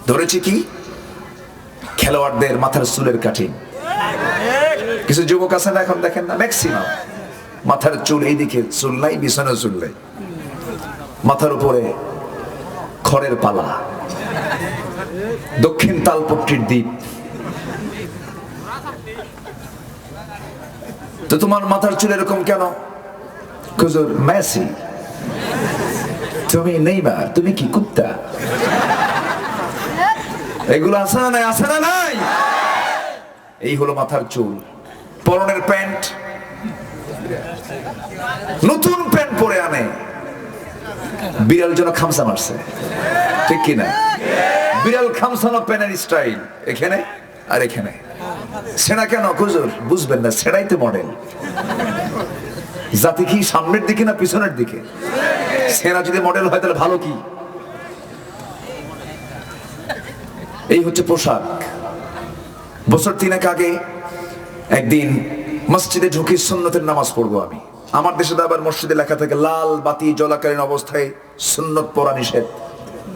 ধরেছি কি খেলোয়াড়দের মাথার চুলের কাটিং। কিছু যুবক আছে না, এখন দেখেন না, ম্যাক্সিমাম মাথার চুল এইদিকে চুল নাই, বিছানা চুল নাই, মাথার উপরে খড়ের পালা, দক্ষিণ তালপট্টির দ্বীপ। তো তোমার মাথার চুল এরকম কেন? হুজুর মেসি, তুমি নেইমার, তুমি কি কুত্তা? এগুলো আছে না নাই? আছে না নাই? এই হলো মাথার চুল। পরনের প্যান্ট, নতুন প্যান্ট পরে আনে, বিড়াল যেন খামসা মারছে, ঠিক কিনা? বিড়াল খামসানো প্যান্টের স্টাইল এখানে আর এখানে। সেনা কেন হুজুর? বুঝবেন না, সেটাই তো মডেল। জাতি কি সামনের দিকে না পিছনের দিকে? সেনা যদি মডেল হয় তাহলে ভালো কি? এই হচ্ছে পোশাক। বছর 3 আগে একদিন মসজিদে ঢুকি, সুন্নতের নামাজ পড়বো আমি। আমার দেশে তো আবার মসজিদে লেখা থাকে লাল বাতি জ্বলাকালীন অবস্থায় সুন্নত পড়া নিষেধ,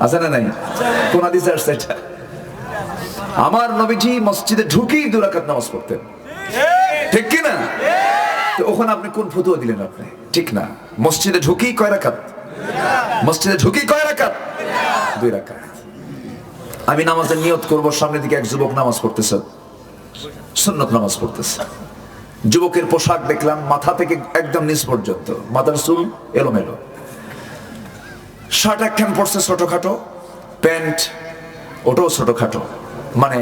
আছে না নাই? কোন হাদিসে আসছে এটা? আমার নবীজি মসজিদে ঢুকি 2 রাকাত নামাজ পড়তেন, ঠিক কি না? তো ওখানে আপনি কোন ফতোয়া দিলেন? আপনি ঠিক না। মসজিদে ঢুকি কয় রাকাত? মসজিদে ঢুকি কয় রাকাত? 2 রাকাত। আমি নামাজের নিয়ত করব, সামনের দিকে এক যুবক নামাজ পড়তেছে, সুন্নত নামাজ পড়তেছে। যুবকের পোশাক দেখলাম মাথা থেকে একদম নিচ পর্যন্ত, মাথার চুল এলোমেলো, শার্ট একখান পড়ছে ছোটখাটো, প্যান্ট ওটাও ছোটখাটো, মানে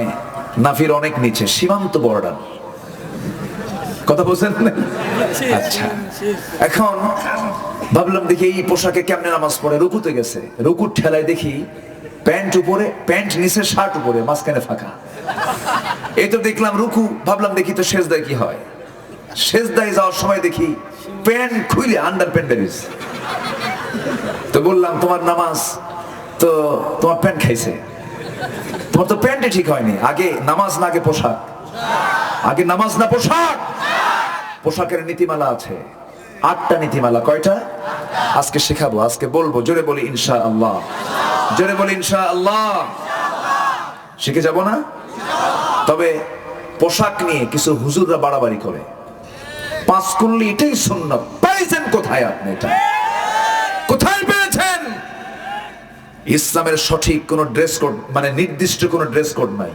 নাভির অনেক নিচে, সীমান্ত বর্ডার। কথা বলছেন? আচ্ছা, এখন ভাবলাম দেখি এই পোশাকে কেমনে নামাজ পড়ে। রুকুতে গেছে, রুকুর ঠেলায় দেখি প্যান্ট উপরে, প্যান্ট নিচে, শার্ট উপরে, মাঝখানে ফাঁকা। এই তো দেখলাম রুকু, ভাবলাম দেখি তো সেজদায় কি হয়। সেজদায় যাওয়ার সময় দেখি প্যান্ট খুলে আন্ডার প্যান্ট বেরিয়েছে। তো বললাম তোমার নামাজ তো, তোমার প্যান্ট খাইছে, তোমার তো প্যান্টে ঠিক হয়নি। আগে নামাজ না আগে পোশাক? আগে নামাজ না পোশাক? পোশাকের নীতিমালা আছে 8টা নীতিমালা। কয়টা? আজকে শেখাবো, আজকে বলবো। জোরে বলি ইনশাআল্লাহ, জোরে বলি ইনশাআল্লাহ। শিখে যাব না? তবে পোশাক নিয়ে কিছু হুজুররা বাড়াবাড়ি করে, 5 কুল্লি এটাই সুন্নাত। পাইছেন কোথায় আপনি? এটা কোথায় পেয়েছেন? ইসলামের সঠিক কোন ড্রেস কোড, মানে নির্দিষ্ট কোন ড্রেস কোড নাই।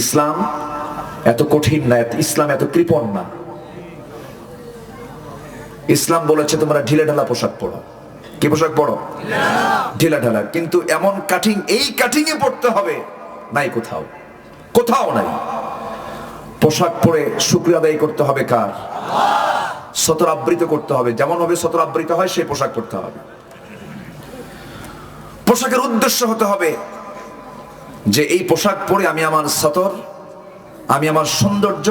ইসলাম এত কঠিন না, ইসলাম এত কৃপণ না। ইসলাম বলেছে তোমরা ঢিলে ঢালা পোশাক পরো। কি পোশাক পরো? ঢিলা ঢালা। কিন্তু এমন কাটিং, এই কাটিং এ পড়তে হবে, নাই কোথাও, কোথাও নাই। পোশাক পরে শুকরিয়া আদায় করতে হবে কার? সতর আবৃত করতে হবে, যেমন ভাবে সতর আবৃত হয় সেই পোশাক পরতে হবে। পোশাকের উদ্দেশ্য হতে হবে যে এই পোশাক পরে আমি আমার সতর, আমি আমার সৌন্দর্য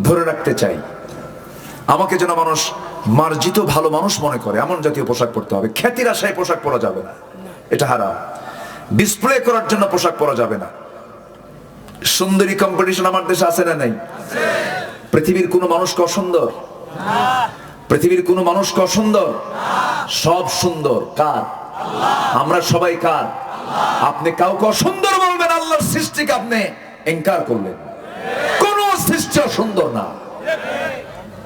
ধরে রাখতে চাই, আমাকে যেন মানুষ মার্জিত ভালো মানুষ মনে করে, এমন জাতীয় পোশাক পরতে হবে। খ্যাতির আশায় পোশাক পরা যাবে না, এটা হারাম। ডিসপ্লে করার জন্য পোশাক পরা যাবে না। সুন্দরী কম্পিটিশন আমার দেশে আছে না নাই? পৃথিবীর কোন মানুষকে অসুন্দর? পৃথিবীর কোন মানুষকে অসুন্দর? সব সুন্দর। কার? আমরা সবাই কার? আপনি কাউকে অসুন্দর বলবেন, আল্লাহর সৃষ্টিকে আপনি ইনকার করলেন। কোন সৃষ্টি সুন্দর না।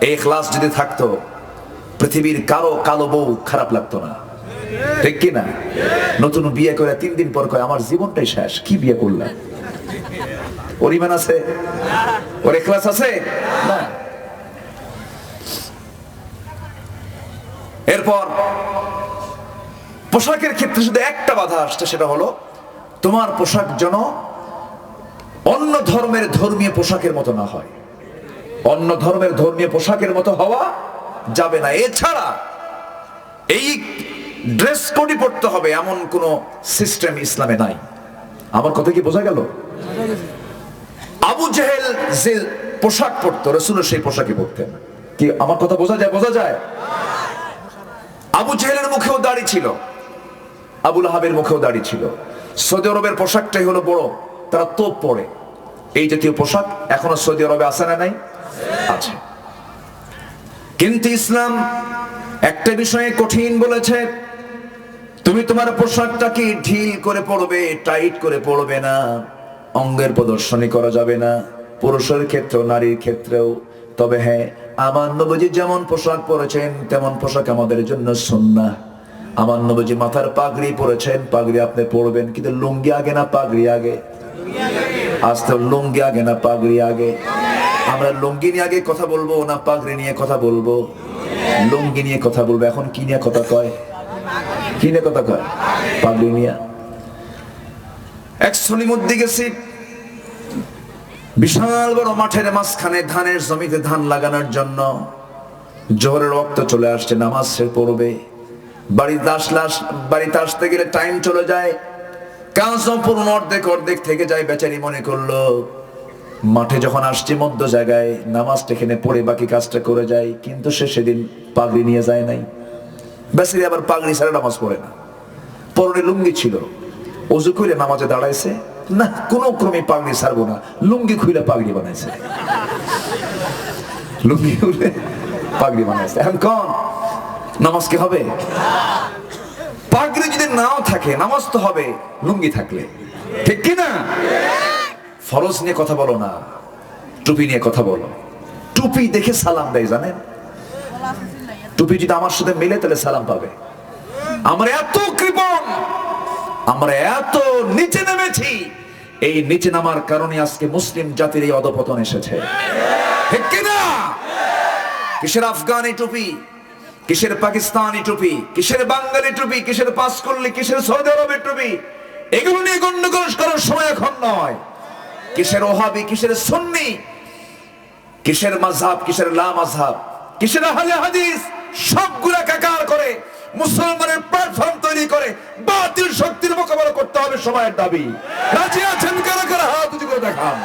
এই ইখলাস যদি থাকতো, পৃথিবীর কারো কালো বউ খারাপ লাগতো না, ঠিক কি না? নতুন বিয়ে করে 3 দিন পর কয় আমার জীবনটাই শেষ, কি বিয়ে করলাম? ওর ঈমান আছে? ওর ইখলাস আছে? না। এরপর পোশাকের ক্ষেত্রে শুধু একটা বাধা আসছে, সেটা হলো তোমার পোশাক যেন অন্য ধর্মের ধর্মীয় পোশাকের মতো না হয়। অন্য ধর্মের ধর্মীয় পোশাকের মতো হওয়া যাবে না। এছাড়া এই ড্রেস কোডই পড়তে হবে এমন কোন সিস্টেম ইসলামে নাই। আমার কথা কি বোঝা গেল? আবু জেহেল যে পোশাক পরতো, রাসূলও সেই পোশাকই পরতেন। কি আমার কথা বোঝা যায়? বোঝা যায়? আবু জেহেলের মুখেও দাড়ি ছিল, আবু লাহাবের মুখেও দাড়ি ছিল। সৌদি আরবের পোশাকটাই হলো বড়, তারা তোপ পরে। এই জাতীয় পোশাক এখনো সৌদি আরবে আছে না নাই? আছে। কিন্তু ইসলাম একটা বিষয়ে কঠিন বলেছে, তুমি তোমার পোশাকটাকে ঢিল করে পরবে, টাইট করে পরবে না, অঙ্গের প্রদর্শনী করা যাবে না, পুরুষের ক্ষেত্রেও নারীর ক্ষেত্রেও। তবে হ্যাঁ, আমার নবীজি যেমন পোশাক পরেছেন তেমন পোশাক আমাদের জন্য সুন্নাহ। আমার নবীজি মাথার পাগড়ি পরেছেন, পাগড়ি আপনি পরবেন, কিন্তু লুঙ্গি আগে না পাগড়ি আগে? আজ তো লুঙ্গি আগে না পাগড়ি আগে? আমরা লুঙ্গি নিয়ে আগে কথা বলবো না পাগড়ি নিয়ে কথা বলবো? লুঙ্গি নিয়ে কথা বলবো। এখন কি নিয়ে কথা কয়? কি নিয়ে কথা কয়? পাগড়ি নিয়ে। এক সলিমুদ্দি গেছি, বিশাল বড় মাঠের মাঝখানে ধানের জমিতে ধান লাগানোর জন্য। জোহরের ওয়াক্ত চলে আসছে, নামাজ সে পড়বে। বাড়িতে আসতে গেলে টাইম চলে যায়, কাজও পুরো অর্ধেক থেকে যায়। বেচারি মনে করলো মাঠে যখন আসছে মধ্য জায়গায় নামাজটা এখানে পড়ে বাকি কাজটা করে যায়, কিন্তু সে সেদিন পাগড়ি নিয়ে যায় নাই। বেচারি আবার পাগড়ি ছাড়া নামাজ পড়ে না, পরনে লুঙ্গি ছিল। ওযু করে নামাজে দাঁড়াইছে, না কোন ক্রমে পাগড়ি ছাড়বো না, লুঙ্গি খুলে পাগড়ি বানাইছে। লুঙ্গি খুলে পাগড়ি বানাইছে। এখন কোন নামাজ কি হবে? পাগড়ি যদি নাও থাকে নামাজ তো হবে লুঙ্গি থাকলে, ঠিক কি না? ফরজ নিয়ে কথা বলো না, টুপি নিয়ে কথা বলো। টুপি দেখে সালাম দেয়, জানেন? টুপি যদি আমার সাথে মিলে তাহলে সালাম পাবে। আমরা এত কৃপণ, আমরা এত নিচে নেমেছি, এই নিচে নামার কারণে আজকে মুসলিম জাতির এই অধপতন এসেছে, ঠিক কি না? কিসের আফগানি টুপি, কিসের পাকিস্তানি টুপি, কিসের বাঙালি টুপি, কিসের পাঁচকল্লি, কিসের সৌদি আরবের টুপি, এগুলো নিয়ে গন্ডগোল করার সময় এখন নয়। কিসের ওহাবি, কিসের সুন্নি, কিসের মাযহাব, কিসের লা মাযহাব, কিসের আহলে হাদিস, সবগুলা কাকার করে মুসলমানের প্ল্যাটফর্ম তৈরি করে বাতিল শক্তির মোকাবেলা করতে হবে সময়ের দাবি। রাজি আছেন কারা কারা? হাত উঁচু করে দেখান।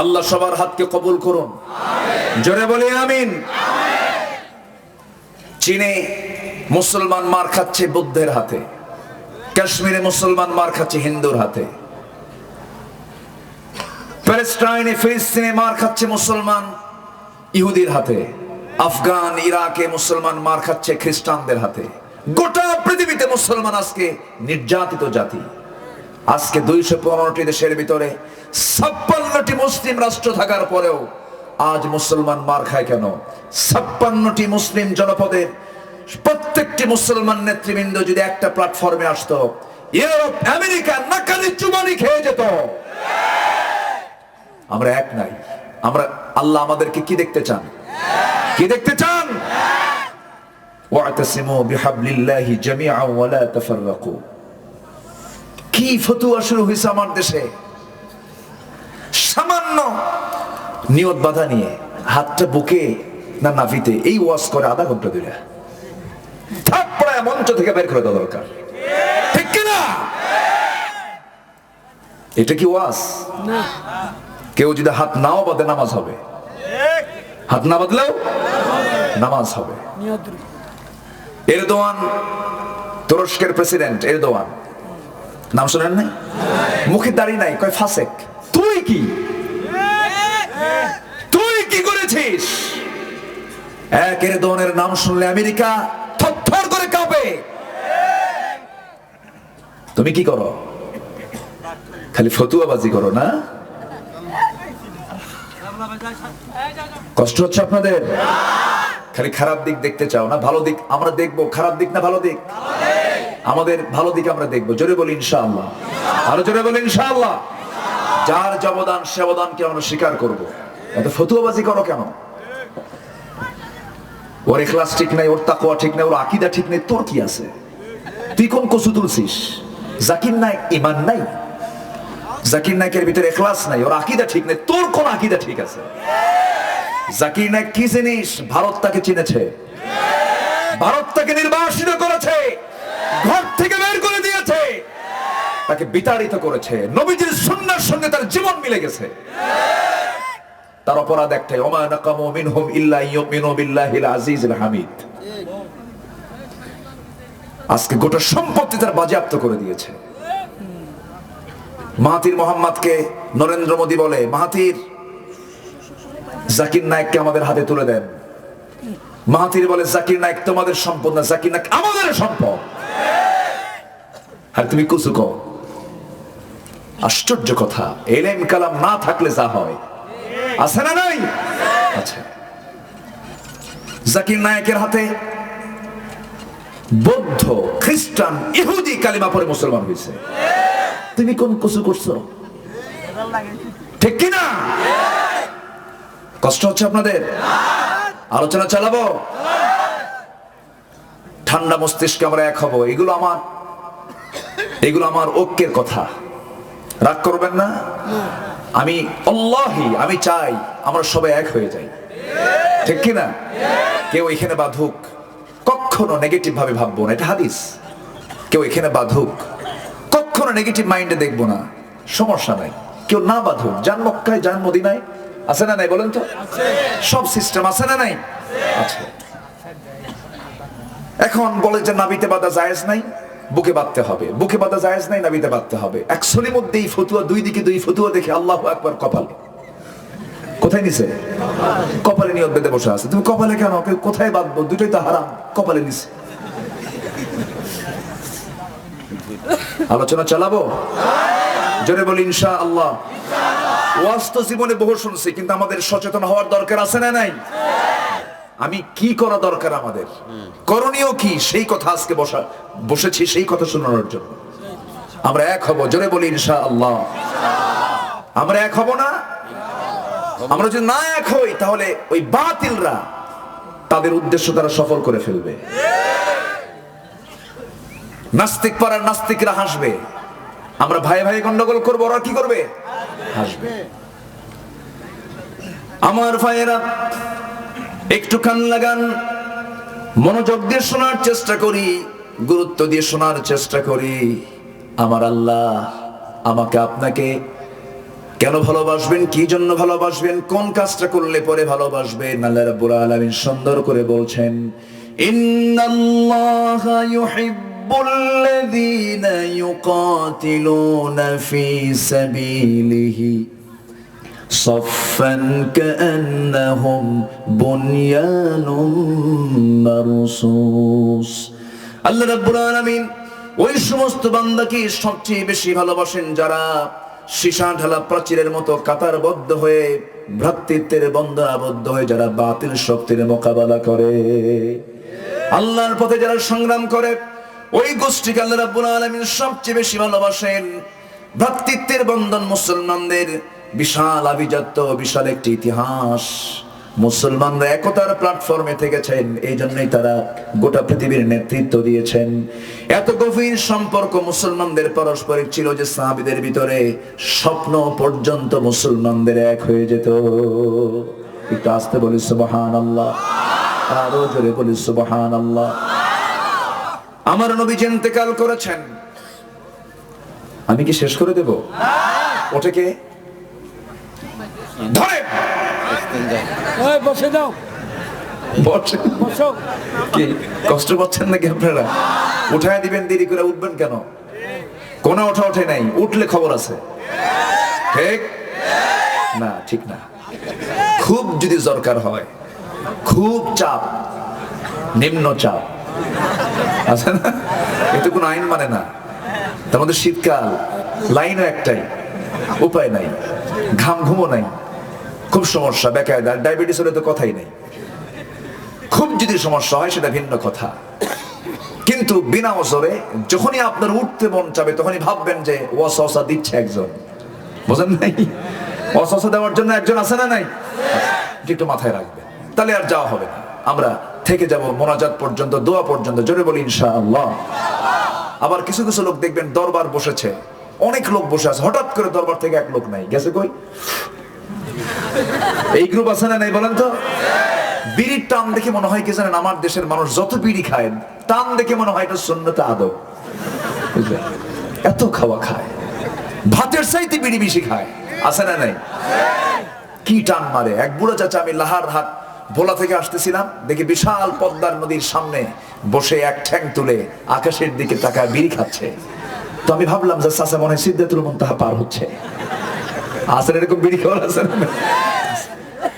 আল্লাহ সবার হাতকে কবুল করুন, জোরে বলি আমিন। চীনে মুসলমান মার খাচ্ছে বুদ্ধের হাতে, কাশ্মীরে মুসলমান মার খাচ্ছে হিন্দুর হাতে, প্যালেস্টাইনে ফিলিস্তিনে মার খাচ্ছে মুসলমান ইহুদির হাতে, আফগান ইরাকে মুসলমান মার খাচ্ছে খ্রিস্টানদের হাতে। গোটা পৃথিবীতে মুসলমান আজকে নির্যাতিত জাতি। আজকে 215টি দেশের ভিতরে 56টি মুসলিম রাষ্ট্র থাকার পরেও আজ মুসলমান মার খায় কেন? 56টি মুসলিম জনপদের প্রত্যেকটি মুসলমান নেতৃবৃন্দ যদি একটা প্ল্যাটফর্মে আসতো, ইউরোপ আমেরিকা নাকানি চুমানি খেয়ে যেত। আমরা এক নাই। আমরা, আল্লাহ আমাদেরকে কি দেখতে চান? কি দেখতে চান? ওয়াতাসিমু বিহাবলিল্লাহি জামিআন ওয়া লা তাফাররাকু। কি ফতোয়া শুরু হয়েছে আমার দেশে, সামান্য নিয়ত বাধা নিয়ে হাতটা বুকে না নাভিতে, এই ওয়াজ করে আধা ঘন্টা ধরে। থাপড়ায় মঞ্চ থেকে বের করে দেওয়া দরকার, ঠিক কিনা? এটা কি ওয়াজ? কেউ যদি হাত নাও বাঁধে নামাজ হবে, হাত না বাঁধলেও নামাজ হবে। এরদোয়ান, তুরস্কের প্রেসিডেন্ট এরদোয়ান, নাম শোনেন নাই? মুখে দাড়ি নাই, কয় ফাসেক। তুই কি, তুই কি করেছিস? এক এরদোয়ানের নাম শুনলে আমেরিকা থরথর করে কাঁপে। তুমি কি করো? খালি ফতুয়াবাজি করো না? কষ্ট হচ্ছে আপনাদের? খালি খারাপ দিক দেখতে চাও না? ভালো দিক আমরা দেখবো। খারাপ দিক না ভালো দিক? আমাদের ভালো দিক আমরা দেখবো। জোরে বলি ইনশাআল্লাহ, আরো জোরে বলি ইনশাআল্লাহ। যার জবদান সে অবদানকে আমরা স্বীকার করবো। এত ফতুয়াবাজি করো কেন? ওর ইখলাস ঠিক নাই, ওর তাকওয়া ঠিক নাই, ওর আকীদা ঠিক নাই, তোর কি আছে? তুই কোন কচু তুলছিস? জাকির নায়েক ঈমান নাই, জাকির নায়েকের ভিতরে ইখলাস নাই, ওর আকীদা ঠিক নাই, তোর কোন আকীদা ঠিক আছে? জাকির নায়েক কি জিনিস? ভারত তাকে চিনেছে, ভারত তাকে নির্বাসিত করেছে, ঘর থেকে বের করে দিয়েছে, তাকে বিতাড়িত করেছে। নবীজির সুন্নাহর সঙ্গে তার জীবন মিলে গেছে। তার অপরাধ একটাই, ওমা নাকামু মিনহুম ইল্লা ইউমিনু বিল্লাহিল আজিজিল হামিদ। আজকে গোটা সম্পত্তি তার বাজেয়াপ্ত করে দিয়েছে। মাহাথির মোহাম্মদকে নরেন্দ্র মোদী বলে, মাহাথির জাকির নায়েককে আমাদের হাতে তুলে দেন। মাহাথির বলে, জাকির নায়েক তোমাদের সম্পদ না, জাকির নায়েক আমাদের সম্পদ। আর তুমি কুসু কও। আশ্চর্য কথা, এলেম কালাম না থাকলে যা হয়, আছে না নাই? আচ্ছা, জাকির নায়েকের হাতে বৌদ্ধ, খ্রিস্টান, ইহুদি কালিমা পড়ে মুসলমান হয়েছে। তুমি কোন কুসু করছো? ঠিক কিনা? কষ্ট হচ্ছে আপনাদের? আলোচনা চালাবো, ঠান্ডা মস্তিষ্কে আমরা এক হব। এগুলো আমার ঐক্যের কথা, রাগ করবেন না। আমি চাই আমরা সবাই এক হয়ে যাই, ঠিক কিনা? কেউ এখানে বাধুক, কখনো নেগেটিভ ভাবে ভাববো না, এটা হাদিস। কেউ এখানে বাধুক, কখনো নেগেটিভ মাইন্ডে দেখবো না, সমস্যা নাই। কেউ না বাধুক, যান মক্কায়, যান মদিনায়, আছে না নাই বলেন তো? সব সিস্টেম আছে না নাই? আছে। এখন বলে যে নাবিতে বাঁধা জায়েজ নাই, বুকে বাঁধতে হবে। বুকে বাঁধা জায়েজ নাই, নাবিতে বাঁধতে হবে। একচুয়ালি মধ্যে এই ফতুয়া, দুই দিকে দুই ফতুয়া দেখে আল্লাহু আকবার, কপাল কোথায় নিছে? কপালে নিয়ত বেঁধে বসে আছে। তুমি কপালে কেন? কোথায় বাঁধবো? দুটোই তো হারাম, কপালে নিছে। আলোচনা চালাবো, জোরে বলি ইনশাআল্লাহ। ওয়াজ তো জীবনে বহু শুনছি, কিন্তু আমাদের সচেতন হওয়ার দরকার আছে না নাই? আমি কি করা দরকার, আমাদের করণীয় কি, সেই কথা আজকে বসেছি, সেই কথা শোনানোর জন্য। আমরা এক হব, জোরে বলি ইনশাআল্লাহ। আমরা এক হব না? আমরা যদি না এক হই, তাহলে ওই বাতিলরা তাদের উদ্দেশ্য তারা সফল করে ফেলবে। নাস্তিক পাড়ার নাস্তিকরা হাসবে, আমরা ভাই ভাই গন্ডগোল করবো, ওরা কি করবে? হাসবে। আমার ভাইয়েরা, একটু কান লাগান, মনোযোগ দিয়ে শোনার চেষ্টা করি, গুরুত্ব দিয়ে শোনার চেষ্টা করি। আমার আল্লাহ আমাকে আপনাকে কেন ভালোবাসবেন, কি জন্য ভালোবাসবেন, কোন কাজটা করলে পরে ভালোবাসবেন, আল্লাহ রাব্বুল আলামিন সুন্দর করে বলছেন, ইন্নাল্লাহা ইউহিব্বুল্লাযীনা ইউকাতিলুনা ফী সাবিলিহি সাফফান কাআন্নাহুম বুনয়ানুম মারসুস। আল্লাহ রাব্বুল আলামিন ওই সমস্ত বান্দাকে সবচেয়ে বেশি ভালোবাসেন যারা সীসা ঢালা প্রাচীরের মতো কাতারবদ্ধ হয়ে, ভ্রাতৃত্বের বন্ধনে আবদ্ধ হয়ে, যারা বাতিল শক্তির মোকাবেলা করে, আল্লাহর পথে যারা সংগ্রাম করে, ওই গোষ্ঠীকে আল্লাহ রাব্বুল আলামিন সবচেয়ে বেশি ভালোবাসেন। ভ্রাতৃত্বের বন্ধন মুসলমানদের বিশাল আভিজাত্য, বিশাল একটি ইতিহাস। মুসলমানরা একতার প্ল্যাটফর্মে থেকেছেন, এই জন্যই তারা গোটা পৃথিবীর নেতৃত্ব দিয়েছেন। এত গভীর সম্পর্ক মুসলমানদের পারস্পরিক ছিল যে সাহাবীদের ভিতরে স্বপ্ন পর্যন্ত মুসলমানদের এক হয়ে যেত। একটু আস্তে বলি সুবহানাল্লাহ, আরো জোরে বলি সুবহানাল্লাহ। আমার নবী ইন্তেকাল করেছেন, আমি কি শেষ করে দেব? ওঠে কে? ধরে বসে দাও, বসো। কি কষ্ট পাচ্ছেন নাকি আপনারা? উঠায় দিবেন, দেরি করে উঠবেন কেন? কোন ওঠে নাই, উঠলে খবর আছে। ঠিক না? ঠিক না। খুব যদি দরকার হয়, খুব চাপ, নিম্ন চাপ আছে না, এতে কোনো আইন মানে না। তার মধ্যে শীতকাল, লাইনও একটাই, উপায় নাই, ঘাম ঘুমো নাই, খুব সমস্যা, বেকায়দা, ডায়াবেটিস হলে তো কথাই নেই। খুব যদি সমস্যা হয় সেটা ভিন্ন কথা, কিন্তু বিনা ওজরে যখনই আপনার উঠতে মন চাবে, তখনই ভাববেন যে ওয়াসওয়াসা দিচ্ছে একজন, বুঝেন নাই? ওয়াসওয়াসা দেওয়ার জন্য একজন আছে না নাই? একটু মাথায় রাখবেন, তাহলে আর যাওয়া হবে না। আমরা থেকে যাব মোনাজাত পর্যন্ত, দোয়া পর্যন্ত, জোরে বলি ইনশাআল্লাহ। আবার কিছু কিছু লোক দেখবেন দরবার বসেছে, অনেক লোক বসে আছে, হঠাৎ করে দরবার থেকে এক লোক নাই, গেছে কই? এই গ্রুপ আছে না নাই বলেন তো? বিড়ির টান দেখে মনে হয় কি জানেন, আমার দেশের মানুষ যত বিড়ি খায়, টান দেখে মনে হয় এটা সুন্নতে আদব। এত খাওয়া খায়, ভাতের চাইতে বিড়ি বেশি খায়, আছে না নাই? কি টান মারে। এক বুড়ো চাচা, আমি লাহার হাট ভোলা থেকে আসতেছিলাম, দেখি বিশাল পদ্মার নদীর সামনে বসে এক ঠ্যাং তুলে আকাশের দিকে তাকায় বিড়ি খাচ্ছে। তো আমি ভাবলাম যে চাচা মনে হয় সিদ্ধাতুল মুনতাহা পার হচ্ছে। আসলে এরকম বিড়ি খাওয়া আছে না?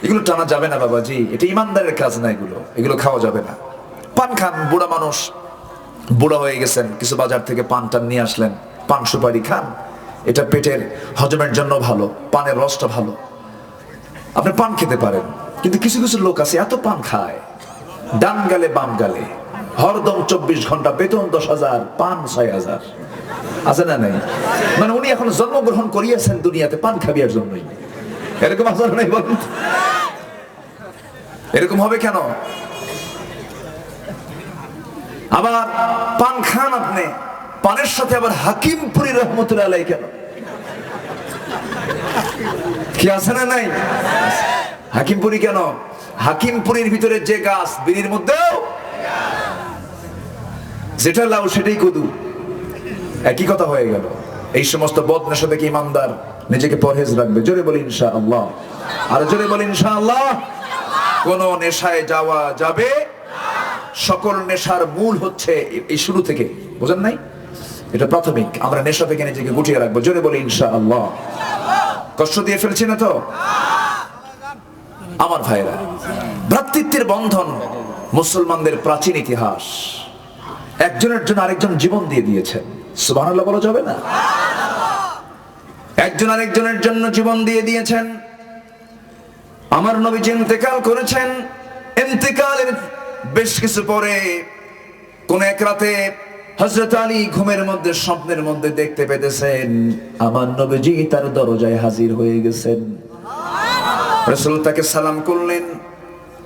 এগুলো টানা যাবে না বাবাজি, এটা ইমানদারের কাজ না, এগুলো খাওয়া যাবে না। পান খান, বুড়া মানুষ, বুড়া হয়ে গেছেন, কিছু বাজার থেকে পান টান নিয়ে আসলেন, পান সুপারি খান, এটা পেটের হজমের জন্য ভালো, পানের রসটা ভালো, আপনি পান খেতে পারেন। কিন্তু কিছু কিছু লোক আছে এত পান খায়, ডান গালে বাম গালে, হরদম 24 ঘন্টা, বেতন 10,000, পান 6,000, আছে না নাই? মানে উনি এখন জন্মগ্রহণ করিয়েছেন দুনিয়াতে পান খাবিয়ার জন্যই। এরকম আছে না নাই বলুন? এরকম হবে কেন? আবার পান খান আপনি, পানের সাথে আবার হাকিমপুরি রহমতুল্লাহ আলাইহি কেন? কি আছে না নাই? হাকিমপুরি কেন? হাকিমপুরির ভিতরে যে গাছ, বিড়ির মধ্যেও যেটা লাউ সেটাই কদু, একই কথা হয়ে গেল। এই সমস্ত বদনেশা থেকে ইমানদার নিজেকে পরহেজ রাখবে। জোরে বলি ইনশাআল্লাহ, আর জোরে বলি ইনশাআল্লাহ। কোন নেশায় যাওয়া যাবে, সকল নেশার মূল হচ্ছে এই শুরু থেকে, বুঝেন নাই? এটা প্রাথমিক। আমরা নেশা থেকে নিজেকে গুটিয়ে রাখবো। জোরে বলি ইনশাআল্লাহ। কষ্ট দিয়ে ফেলছি না তো? আমার ভাইরা, ভ্রাতৃত্বের বন্ধন মুসলমানদের প্রাচীন ইতিহাস। একজনের জন্য আরেকজন জীবন দিয়ে দিয়েছেন, সুবহানাল্লাহ বলা যাবে না? একজন আরেকজনের জন্য জীবন দিয়ে দিয়েছেন। আমার নবীজি ইন্তেকাল করেছেন, ইন্তেকালের বেশ কিছু পরে কোন এক রাতে হযরত আলী ঘুমের মধ্যে, স্বপ্নের মধ্যে দেখতে পেতেছেন আমার নবীজি তার দরজায় হাজির হয়ে গেছেন। রাসূল তাকে সালাম করলেন,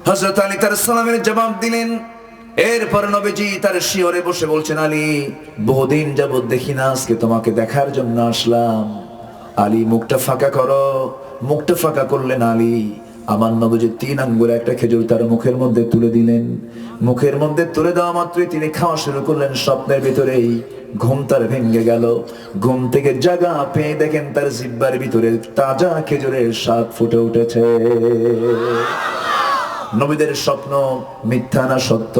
হযরত আলী তার সালামের জবাব দিলেন। এরপর নবীজি তার শিয়রে বসে বলছেন, আলী বহুদিন যাবত দেখি না, আজকে তোমাকে দেখার জন্য আসলাম। আলী মুখটা ফাঁকা করো। মুখটা ফাঁকা করলেন আলী। আমার নবীজি 3 আঙ্গুলে একটা খেজুর তার মুখের মধ্যে তুলে দিলেন। মুখের মধ্যে তুলে দেওয়া মাত্রই তিনি খাওয়া শুরু করলেন। স্বপ্নের ভিতরেই ঘুম তার ভেঙে গেল। ঘুম থেকে জাগা পেয়ে দেখেন তার জিহ্বার ভিতরে তাজা খেজুরের স্বাদ ফুটে উঠেছে। নবীদের স্বপ্ন মিথ্যা না সত্য?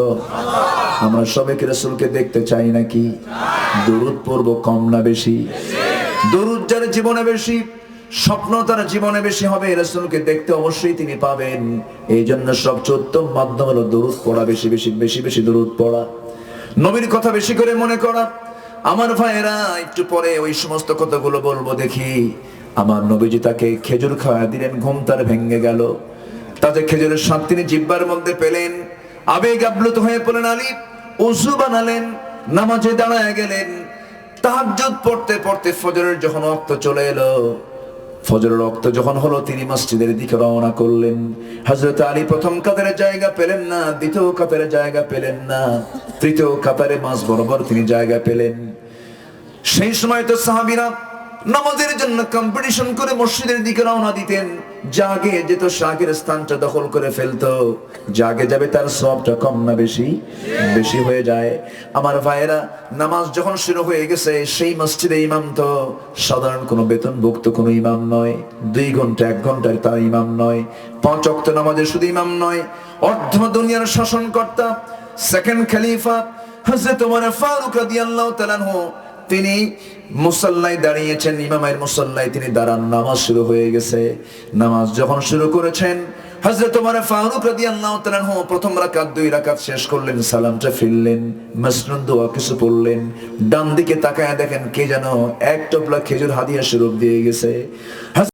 আমরা সবাই কি রাসূলকে দেখতে চাই নাকি? দরুদ পড়ব কম না বেশি? দরুদ যার জীবনে বেশি, স্বপ্ন তার জীবনে বেশি হবে। রাসূলকে দেখতে অবশ্যই তিনি পাবেন। এই জন্য সবচেয়ে উত্তম মাধ্যম হলো দরুদ পড়া, বেশি বেশি বেশি বেশি দরুদ পড়া, নবীর কথা বেশি করে মনে করা। আমার ভাইয়েরা, একটু পরে ওই সমস্ত কথাগুলো বলবো। দেখি আমার নবীজি তাকে খেজুর খাওয়া দিলেন, ঘুম তার ভেঙে গেল। তাতে খেজুরের স্বাদ তিনি জিহ্বার মধ্যে পেলেন। আবেগ আপ্লুত হয়ে পড়লেন আলী। ওযু বানালেন, নামাজে দাঁড়ায় গেলেন। তাহাজ্জুদ পড়তে পড়তে ফজরের যখন ওয়াক্ত চলে এলো, ফজরের ওয়াক্ত যখন হলো, তিনি মসজিদের দিকে রওনা করলেন। হযরত আলী প্রথম কাতারে জায়গা পেলেন না, দ্বিতীয় কাতারে জায়গা পেলেন না, তৃতীয় কাতারে মাঝ বরাবর তিনি জায়গা পেলেন। সেই সময় তো সাহাবীরা নামাজের জন্য কম্পিটিশন করে মসজিদের দিকে রওনা দিতেন। জাগে যেত, শাগের স্থানটা দখল করে ফেলতো। জাগে যাবে তার সওয়াবটা কম না বেশি? বেশি হয়ে যায়। আমার ভাইয়েরা, নামাজ যখন শুরু হয়ে গেছে, সেই মসজিদে ইমাম তো সাধারণ কোনো বেতনভুক্ত কোনো ইমাম নয়। 2 ঘন্টা 1 ঘন্টার তার ইমাম নয়। 5 ওয়াক্ত নামাজের শুধু ইমাম নয়, অর্ধ দুনিয়ার শাসনকর্তা, সেকেন্ড খলিফা হযরত ওমর ফারুক রাদিয়াল্লাহু তাআলা আনহু, তিনি মুসাল্লায় দাঁড়িয়েছেন, ইমামের মুসাল্লায় তিনি দাঁড়ান। নামাজ শুরু হয়ে গেছে। নামাজ যখন শুরু করেছেন, হযরত ওমর ফারুক রাদিয়াল্লাহু তাআলা আনহু প্রথম রাকাত 2 রাকাত শেষ করলেন, সালামটা ফিরলেন, মাসনুন দোয়া কিছু পড়লেন। ডান দিকে তাকায় দেখেন কে যেন 1 টোপলা খেজুর হাদিয়া স্বরূপ দিয়ে গেছে।